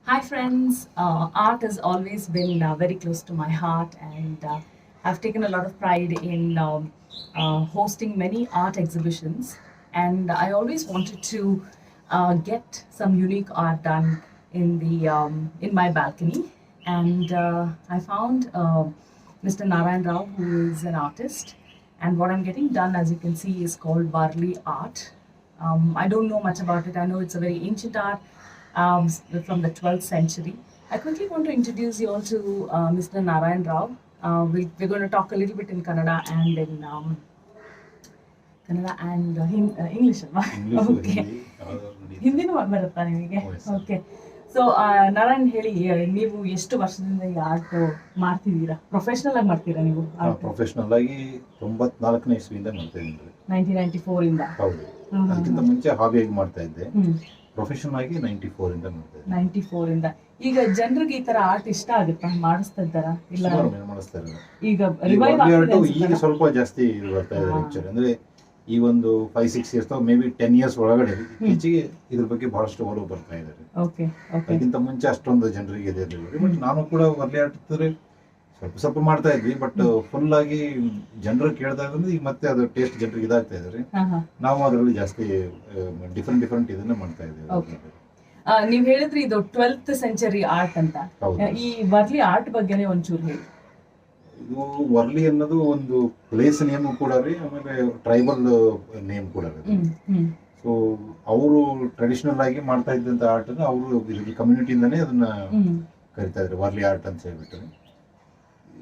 Hi, friends. Art has always been very close to my heart, and I've taken a lot of pride in hosting many art exhibitions. And I always wanted to get some unique art done in my balcony. And I found Mr. Narayan Rao, who is an artist. And what I'm getting done, as you can see, is called Warli art. I don't know much about it. I know it's a very ancient art from the 12th century. I quickly want to introduce you all to Mr. Narayan Rao. We're going to talk a little bit in Kannada and English ಅಲ್ವಾ? English Okay. Hindi ಯಾವ್ದಾದ್ರು ನಡೀತದೆ. ಹಿಂದಿನೂ ಬರುತ್ತಾ ನಿಮಗೆ? Yes. Okay. So Narayan ಹೇಳಿ, ನೀವು ಎಷ್ಟು ವರ್ಷದಿಂದ ಈ ಆರ್ಟ್ ಮಾಡ್ತಿದ್ದೀರಾ? ಪ್ರೊಫೆಷನಲ್ ಆಗಿ ಮಾಡ್ತೀರಾ ನೀವು? ಪ್ರೊಫೆಷನಲ್ ಆಗಿ 94ನೇ ಇಸ್ವಿಯಿಂದ ಮಾಡ್ತಾ ಇದ್ದೀನಿ. 1994 ಇಂದ? ಹೌದು. ಅದಕ್ಕಿಂತ ಮುಂಚೆ ಹಾಬಿಯಾಗಿ ಮಾಡ್ತಾ ಇದ್ದೆ. ಪ್ರೊಫೆಷನ್ ಆಗಿ 94 ಇಂದ ಮಾಡ್ತಾ ಇದ್ದೆ. 94 ಇಂದ. ಈಗ ಜನರಿಗೆ ಈ ತರ ಆರ್ಟ್ ಇಷ್ಟ ಆಗುತ್ತಾ? ಮಾಡಿಸ್ತಾ ಇದ್ದಾರಾ? ಇಲ್ಲ ಮಾಡಿಸ್ತಾ ಇದ್ದಾರೆ. ಈಗ ರಿವೈವ್ ಈಗ ಸ್ವಲ್ಪ ಜಾಸ್ತಿ ಬರ್ತಾ ಇದೆ ಆಕ್ಚುಲಿ. ಅಂದ್ರೆ ಈ ಒಂದು 5-6 ಇಯರ್ಸ್ ಮೇ ಬಿ 10 ಇಯರ್ಸ್ ಒಳಗಡೆ ಇತ್ತೀಚೆಗೆ ಇದ್ರ ಬಗ್ಗೆ ಬಹಳಷ್ಟು ಒಲವು ಬರ್ತಾ ಇದ್ದಾರೆ. ಅದಕ್ಕಿಂತ ಮುಂಚೆ ಅಷ್ಟೊಂದು ಜನರಿಗೆ ಇದಿರಲಿಲ್ಲ. ಬಟ್ ನಾನು ಕೂಡ ವರ್ಲಿ ಆರ್ಟ್ ಸ್ವಲ್ಪ ಸ್ವಲ್ಪ ಮಾಡ್ತಾ ಇದ್ವಿ. ಬಟ್ ಫುಲ್ ಆಗಿ ಜನರು ಕೇಳ್ತಾ ಇದ್ರೆ ಈಗ ಮತ್ತೆ ಅದು ಟೇಸ್ಟ್ ಜನರಿಗೆ ಇದಾಗ್ತಾ ಇದ್ದಾರೆ. ನಾವು ಅದರಲ್ಲಿ ಜಾಸ್ತಿ ಡಿಫ್ರೆಂಟ್ ಇದನ್ನ ಮಾಡ್ತಾ ಇದ್ದೀವಿ. ನೀವ್ ಹೇಳಿದ್ರಿ ಇದು 12th ಸೆಂಚುರಿ ಆರ್ಟ್ ಅಂತ. ಈ ವರ್ಲಿ ಆರ್ಟ್ ಬಗ್ಗೆನೇ ಒಂಚೂರು ಹೇಳಿ. ಇದು ವರ್ಲಿ ಅನ್ನೋದು ಒಂದು ಪ್ಲೇಸ್ ನೇಮ್ ಕೂಡ ರೀ, ಆಮೇಲೆ ಟ್ರೈಬಲ್ ನೇಮ್ ಕೂಡ ರೀ. ಸೊ ಅವರು ಟ್ರೆಡಿಷನಲ್ ಆಗಿ ಮಾಡ್ತಾ ಇದ್ದಂತ ಆರ್ಟ್ ಅನ್ನ ಅವರು ಕಮ್ಯುನಿಟಿಯಿಂದಾನೇ ಅದನ್ನ ಕರಿತಾ ಇದ್ರು ವರ್ಲಿ ಆರ್ಟ್ ಅಂತ ಹೇಳ್ಬಿಟ್ಟು.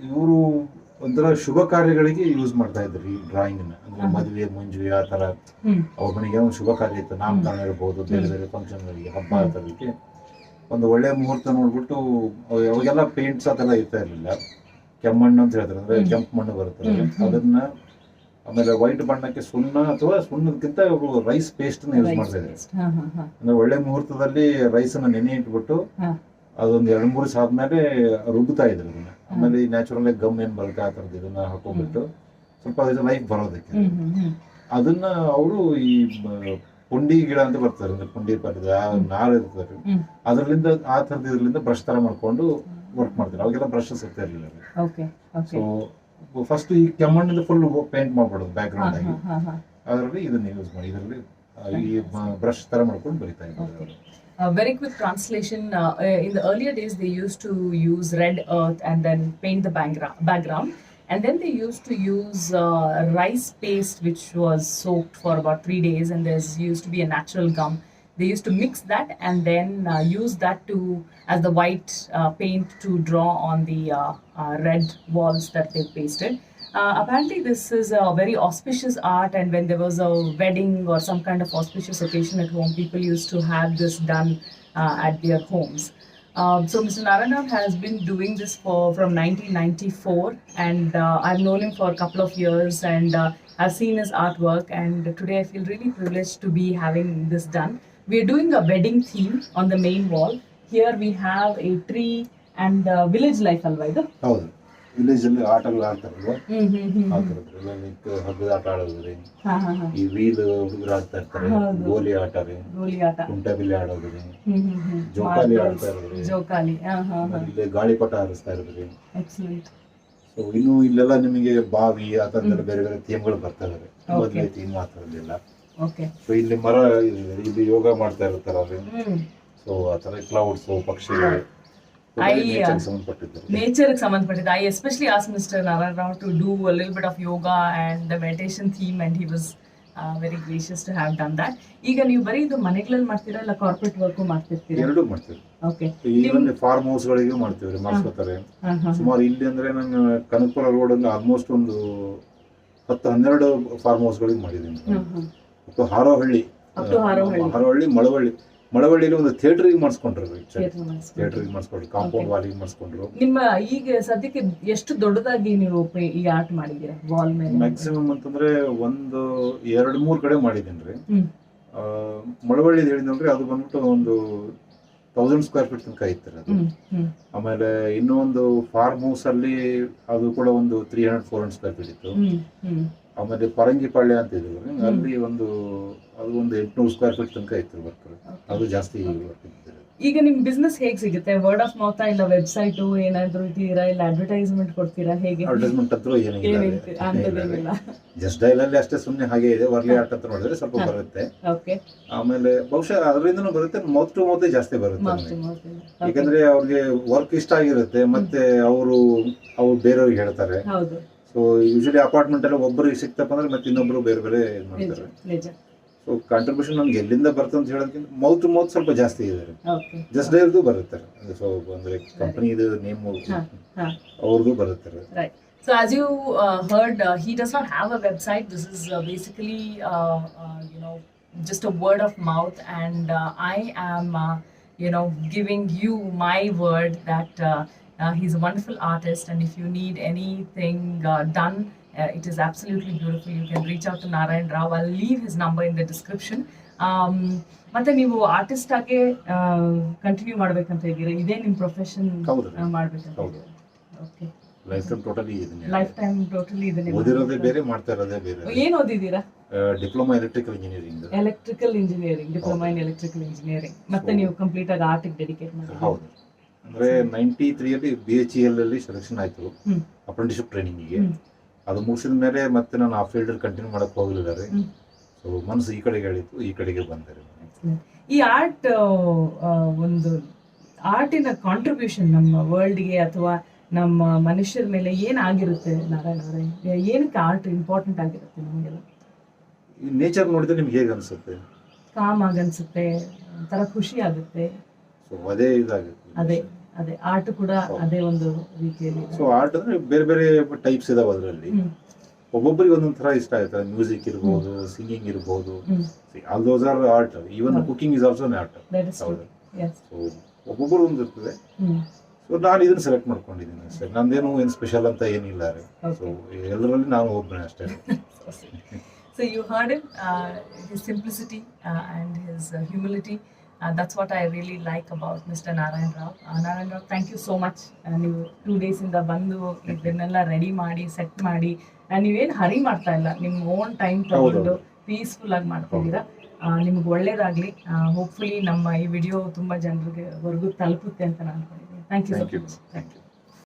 ಇವರು ಒಂಥರ ಶುಭ ಕಾರ್ಯಗಳಿಗೆ ಯೂಸ್ ಮಾಡ್ತಾ ಇದ್ರು ಈ ಡ್ರಾಯಿಂಗ್ ಅನ್ನ. ಅಂದ್ರೆ ಮದುವೆ ಮುಂಜುವೆ ಆ ತರ ಅವ್ರ ಮನೆಗೆ ಒಂದು ಶುಭ ಕಾರ್ಯ ಇತ್ತು, ನಾಮಕರಣ ಇರಬಹುದು, ಬೇರೆ ಬೇರೆ ಫಂಕ್ಷನ್ ಗಳಿಗೆ, ಹಬ್ಬ ಆ ತರಕ್ಕೆ ಒಂದು ಒಳ್ಳೆ ಮುಹೂರ್ತ ನೋಡ್ಬಿಟ್ಟು ಅವಾಗೆಲ್ಲ ಪೇಂಟ್ಸ್ ಅದೆಲ್ಲ ಇರ್ತಾ ಇರ್ಲಿಲ್ಲ. ಕೆಮ್ಮಣ್ಣು ಅಂತ ಹೇಳ್ತಾರೆ, ಅಂದ್ರೆ ಕೆಂಪು ಮಣ್ಣು ಬರುತ್ತದೆ. ಅದನ್ನ ಆಮೇಲೆ ವೈಟ್ ಬಣ್ಣಕ್ಕೆ ಸುಣ್ಣ ಅಥವಾ ಸುಣ್ಣದಕ್ಕಿಂತ ಅವರು ರೈಸ್ ಪೇಸ್ಟ್ ನ ಯೂಸ್ ಮಾಡ್ತಾ ಇದ್ದಾರೆ. ಅಂದ್ರೆ ಒಳ್ಳೆ ಮುಹೂರ್ತದಲ್ಲಿ ರೈಸ್ ಅನ್ನ ನೆನೆ ಇಟ್ಬಿಟ್ಟು ಅದೊಂದು 2-3 ದಿವಸ ಆದ್ಮೇಲೆ ರುಬ್ತಾ ಇದ್ರು ಅದನ್ನ. ಆಮೇಲೆ ಈ ನ್ಯಾಚುರಲ್ ಆಗಿ ಗಮ್ ಏನ್ ಬರುತ್ತೆ ಆ ತರದ್ದು ಇದನ್ನ ಹಾಕೊಂಡ್ಬಿಟ್ಟು ಸ್ವಲ್ಪ ಲೈಫ್ ಬರೋದಕ್ಕೆ ಅದನ್ನ ಅವರು ಈ ಪುಂಡಿ ಗಿಡ ಅಂತ ಬರ್ತಾರೆ, ಅಂದ್ರೆ ಪುಂಡಿ ಪರ್ದ ನಾರು ಇರ್ತಾರೆ, ಅದರಿಂದ ಆ ತರದ ಇದ್ರಲ್ಲಿಂದ ಬ್ರಷ್ ತರ ಮಾಡ್ಕೊಂಡು ವರ್ಕ್ ಮಾಡ್ತಾರೆ. ಅವಾಗೆಲ್ಲ ಬ್ರಷಸ್ ಇರ್ತಾ ಇರ್ಲಿಲ್ಲ. ಸೊ ಫಸ್ಟ್ ಈ ಕೆಮ್ಮಣ್ಣಿಂದ ಫುಲ್ ಪೇಂಟ್ ಮಾಡ್ಬಿಡೋದು ಬ್ಯಾಕ್ ಗ್ರೌಂಡ್ ಆಗಿ, ಅದರಲ್ಲಿ ಇದನ್ನ ಯೂಸ್ ಮಾಡಿ ಇದರಲ್ಲಿ ಈ ಬ್ರಷ್ ತರ ಮಾಡ್ಕೊಂಡು ಬರಿತಾ ಇದ್ದಾರೆ. Very quick translation. In the earlier days, they used to use red earth and then paint the background. And then they used to use rice paste, which was soaked for about 3 days, and there used to be a natural gum. They used to mix that and then use that as the white paint to draw on the red walls that they pasted. Apparently, this is a very auspicious art, and when there was a wedding or some kind of auspicious occasion at home, people used to have this done at their homes. So Mr. Narayan Rao has been doing this from 1994, and I've known him for a couple of years, and I've seen his artwork, and today I feel really privileged to be having this done. We're doing a wedding theme on the main wall. Here we have a tree and village life alva idu. ಹೌದು, village ಅಲ್ಲಿ ಆಟಗಳು ಆಡ್ತಾರಲ್ವಾ, like ಹಗ್ಗದ ಆಟ ಆಡೋದ್ರಿ, ಈ wheel ಹುಡುಗರು ಆಡ್ತಾ ಇರ್ತಾರೆ, ಗೋಲಿ ಆಟ ರೀ, ಕುಂಟಬಿಲ್ಲೆ ಆಡೋದ್ರಿ, ಜೋಕಾಲಿ ಆಡ್ತಾ ಇರೋದ್ರಿ, ಇಲ್ಲಿ ಗಾಳಿಪಟ ಹಾರಿಸ್ತಾ ಇರೋದ್ರಿ. ಸೊ ಇನ್ನು ಇಲ್ಲೆಲ್ಲ ನಿಮಗೆ ಬಾವಿ ಆ ತರದೆಲ್ಲ ಬೇರೆ ಬೇರೆ ಥೀಮ್ಗಳು ಬರ್ತಾ ಇದಾವೆ. ಮೊದಲೇ ಥೀಮ್ ಆ ಥರದ್ದೆಲ್ಲ. ಸೊ ಇಲ್ಲಿ ಮರ ಇಲ್ಲಿ ಯೋಗ ಮಾಡ್ತಾ ಇರ್ತಾರ. ಸೊ ಆ ತರ ಕ್ಲೌಡ್ಸ್, ಪಕ್ಷಿಗಳು, nature ಸಂಬಂಧಪಟ್ಟಿದ್ದು. I especially asked Mr. Narayan Rao to do a little bit of yoga and the meditation theme, and he was very gracious to have done that. ಈಗ ನೀವು ಬರೀ ಇದು ಮನೆಗಳಲ್ಲಿ ಮಾಡ್ತೀರಾ ಇಲ್ಲ ಕಾರ್ಪೊರೇಟ್ ವರ್ಕ್ ಮಾಡ್ತಿರ್ತೀರಾ? ಎರಡೂ ಮಾಡ್ತೀವಿ. ಓಕೆ. ಈವನ್ ಫಾರ್ಮ್ ಹೌಸ್ ಗಳಿಗೂ ಮಾಡ್ತೀವಿ, ಮಾಡಿಸ್ಕೊತಾರೆ. ಸುಮಾರು ಇಲ್ಲಿ ಅಂದ್ರೆ ನಾನು ಕನಕಪುರ ರೋಡ್ ಅಲ್ಲಿ ಆಲ್ಮೋಸ್ಟ್ ಒಂದು 10-12 ಫಾರ್ಮ್ ಹೌಸ್ ಗಳಿಗೆ ಮಾಡಿದ್ದೀನಿ. ಹಾರೋಹಳ್ಳಿ, ಮಳವಳ್ಳಿಲಿ ಒಂದು ಥಿಯೇಟರ್ಗೆ ಮಾಡಿಸ್ಕೊಂಡ್ರು, ಕಾಂಪೌಂಡ್ ವಾಲಿಗೆ ಮಾಡಿಸ್ಕೊಂಡ್ರು. ನಿಮ್ಮ ಈಗ ಸದ್ಯಕ್ಕೆ ಎಷ್ಟು ದೊಡ್ಡದಾಗಿ ನೀವು ಈ ಆರ್ಟ್ ಮಾಡಿದ್ದೀರಾ ವಾಲ್ ಮೇಲೆ? ಮ್ಯಾಕ್ಸಿಮಮ್ ಅಂತಂದ್ರೆ ಒಂದು 2-3 ಕಡೆ ಮಾಡಿದ್ದೀನಿ. ಮಳವಳ್ಳಿ ಹೇಳಿದ್ರಿ, ಅದು ಬಂದ್ಬಿಟ್ಟು ಒಂದು 1000 ಸ್ಕ್ವೇರ್ ಫೀಟ್ ತನಕ ಇತ್ತು ಅದು. ಆಮೇಲೆ ಇನ್ನೊಂದು ಫಾರ್ಮ್ ಹೌಸ್ ಅಲ್ಲಿ ಅದು ಕೂಡ ಒಂದು 300-400 ಸ್ಕ್ವೇರ್ ಫೀಟ್ ಇತ್ತು. ಆಮೇಲೆ ಪರಂಗಿಪಾಳ್ಯ ಅಂತ ಇದ್ರು, ಅಲ್ಲಿ ಅದು ಒಂದು 800 ಸ್ಕ್ವೇರ್ ಫೀಟ್ ತನಕ ಇತ್ತು ವರ್ಕ್. ಅದು ಜಾಸ್ತಿ ವರ್ಕ್ ಇತ್ತು. ಈಗ ನಿಮ್ ಬಿಸ್ನೆಸ್ ಹೇಗ್ ಸಿಗುತ್ತೆ? ವರ್ಡ್ ಆಫ್ ಮೌತ್ ಇಲ್ಲ ವೆಬ್ಸೈಟ್ ಏನಾದ್ರು ಇದ್ದೀರಾ, ಇಲ್ಲ ಅಡ್ವರ್ಟೈಸ್ಮೆಂಟ್ ಕೊಡ್ತೀರಾ, ಹೇಗೆ? ಅಡ್ವರ್ಟೈಸ್ಮೆಂಟ್ ಹತ್ರ ಏನಿಲ್ಲ. ಜಸ್ಟ್ ಡೈಲ್ ಅಲ್ಲಿ ಅಷ್ಟೇ, ಸುಮ್ಮನೆ ಹಾಗೆ ಇದೆ. ವರ್ಲಿ ಆರ್ಟ್ ಅಂತ ನೋಡಿದ್ರೆ ಸ್ವಲ್ಪ ಬರುತ್ತೆ. ಓಕೆ. ಆಮೇಲೆ ಬಹುಶಃ ಅದರಿಂದನೂ ಬರುತ್ತೆ, ಮೌತ್ ಟು ಮೌತ್ ಜಾಸ್ತಿ ಬರುತ್ತೆ. ಯಾಕಂದ್ರೆ ಅವ್ರಿಗೆ ವರ್ಕ್ ಇಷ್ಟ ಆಗಿರುತ್ತೆ, ಮತ್ತೆ ಅವ್ರು ಬೇರೆಯವ್ರಿಗೆ ಹೇಳ್ತಾರೆ. ಹೌದು. ಸೊ ಯೂಶಲಿ ಅಪಾರ್ಟ್ಮೆಂಟ್ ಎಲ್ಲ ಒಬ್ಬರಿಗೆ ಸಿಕ್ತಪ್ಪ ಅಂದ್ರೆ ಮತ್ತೆ ಇನ್ನೊಬ್ರು ಬೇರೆ ಬೇರೆ ಮಾಡ್ತಾರೆ. ಸೊ ಕಾಂಟ್ರಿಬ್ಯೂಷನ್ ನಮ್ಗೆ ಎಲ್ಲಿಂದ ಬರುತ್ತೆ ಅಂತ ಹೇಳೋದಕ್ಕಿಂತ ಮೌತ್ ಟು ಮೌತ್ ಸ್ವಲ್ಪ ಜಾಸ್ತಿ ಇದೆ. ಜಸ್ಟ್ ಡೈಲ್ದು ಬರುತ್ತೆ. ಸೊ ಅಂದ್ರೆ ಕಂಪನಿದು ನೇಮ್ ಅವ್ರದ್ದು ಬರುತ್ತೆ. So as you heard, he does not have a website. This is basically just a word of mouth, and I am giving you my word that he's a wonderful artist, and if you need anything done, it is absolutely beautiful. You can reach out to Narayan Rao. I'll leave his number in the description. ಮತ್ತೆ ನೀವು artist ಆಗಿ continue ಮಾಡ್ಬೇಕಂತ ಇದ್ದೀರಾ? ಇದೇ ನಿಮ್ಮ profession ಮಾಡ್ಬೇಕಂತ? Okay. Life time totally ಇದನ್ನೇ. Life time totally ಇದನ್ನೇ. ಓದಿರೋದೇ ಬೇರೆ, ಮಾಡ್ತಾ ಇರೋದೇ ಬೇರೆ. ಏನು ಓದಿದ್ದೀರಾ? Diploma electrical engineering. Diploma in electrical engineering. ಮತ್ತೆ ನೀವು ಕಂಪ್ಲೀಟ್ ಆಗಿ ಆರ್ಟಿಗೆ ಡೆಡಿಕೇಟ್ ಮಾಡಿದ್ದೀರಾ? ಹೌದು. ಅಂದ್ರೆ 93 ಅಲ್ಲಿ BHEL ಅಲ್ಲಿ ಸೆಲೆಕ್ಷನ್ ಆಯ್ತು ಅಪ್ರೆಂಟಿಸ್ಶಿಪ್ ಟ್ರೈನಿಂಗಿಗೆ. ಅದು ಮುಗಿಸಿದ ಮೇಲೆ ಮತ್ತೆ ನಾನು ಆ ಫೀಲ್ಡ್ ಅಲ್ಲಿ ಕಂಟಿನ್ಯೂ ಮಾಡಕ್ ಹೋಗಲಿಲ್ಲ ರೀ. ಸೊ ಮನಸ್ಸು ಈ ಕಡೆಗೆ ಹೇಳಿತ್ತು, ಈ ಕಡೆಗೆ ಬಂದೆ. ಈ ಆರ್ಟ್ ಒಂದು ಆರ್ಟಿನ ಕಾಂಟ್ರಿಬ್ಯೂಷನ್ ನಮ್ಮ ವರ್ಲ್ಡ್ಗೆ ಅಥವಾ ನಮ್ಮ ಮನುಷ್ಯರ ಮೇಲೆ ಏನಾಗಿರುತ್ತೆ ನಾರಾಯಣ ಅವರೇ? ಏನಕ್ಕೆ ಆರ್ಟ್ ಇಂಪಾರ್ಟೆಂಟ್ ಆಗಿರುತ್ತೆ ನಮಗೆಲ್ಲ? ಈ ನೇಚರ್ ನೋಡಿದ್ರೆ ನಿಮ್ಗೆ ಹೇಗೆ ಅನ್ಸುತ್ತೆ? ಕಾಮ್ ಆಗನ್ಸುತ್ತೆ, ಒಂಥರ ಖುಷಿ ಆಗುತ್ತೆ. ಸೊ ಅದೇ ಇದಾಗುತ್ತೆ. ಅದೇ ಆರ್ಟ್ ಕೂಡ ಅದೇ ಒಂದು ರೀತಿಯಲ್ಲಿ. ಸೊ ಆರ್ಟ್ ಅಂದ್ರೆ ಬೇರೆ ಬೇರೆ ಟೈಪ್ಸ್ ಇದಾವೆ ಅದರಲ್ಲಿ. ಒಬ್ಬೊಬ್ಬರಿಗೆ ಒಂದೊಂದು ತರ ಇಷ್ಟ ಆಗುತ್ತೆ. ಮ್ಯೂಸಿಕ್ ಇರ್ಬೋದು, ಸಿಂಗಿಂಗ್ ಇರ್ಬೋದು. All those are art. Even cooking is also art. So ಒಬ್ಬೊಬ್ಬರು ಒಂದು ಇರ್ತದೆ. ಸೊ ನಾನು ಇದನ್ನ ಸೆಲೆಕ್ಟ್ ಮಾಡ್ಕೊಂಡಿದ್ದೀನಿ ಅಷ್ಟೇ. ನಂದೇನು ಏನು ಸ್ಪೆಷಲ್ ಅಂತ ಏನಿಲ್ಲ ರೀ. ಸೊ ಎಲ್ಲರಲ್ಲಿ ನಾನು ಒಬ್ಬನೇ ಅಷ್ಟೇ. So you heard him, his simplicity and his humility. That's what I really like about Mr. Narayan Rao. Narayan Rao, thank you so much. ನೀವು 2 days ಇಂದ ಬಂದು ಇದನ್ನೆಲ್ಲ ರೆಡಿ ಮಾಡಿ ಸೆಟ್ ಮಾಡಿ, ನೀವೇನು ಹರಿ ಮಾಡ್ತಾ ಇಲ್ಲ, ನಿಮ್ಮ ಓನ್ ಟೈಮ್ ತಗೊಂಡು ಪೀಸ್ಫುಲ್ ಆಗಿ ಮಾಡ್ತಿದ್ದೀರಾ. ನಿಮ್ಗೆ ಒಳ್ಳೇದಾಗಲಿ. ಹೋಪ್ಫುಲಿ ನಮ್ಮ ಈ ವಿಡಿಯೋ ತುಂಬ ಜನರಿಗೆ ವರ್ಗೂ ತಲುಪುತ್ತೆ ಅಂತ ನಾನು ಅನ್ಕೊಂಡಿದ್ದೀನಿ. Thank you so much. Thank you.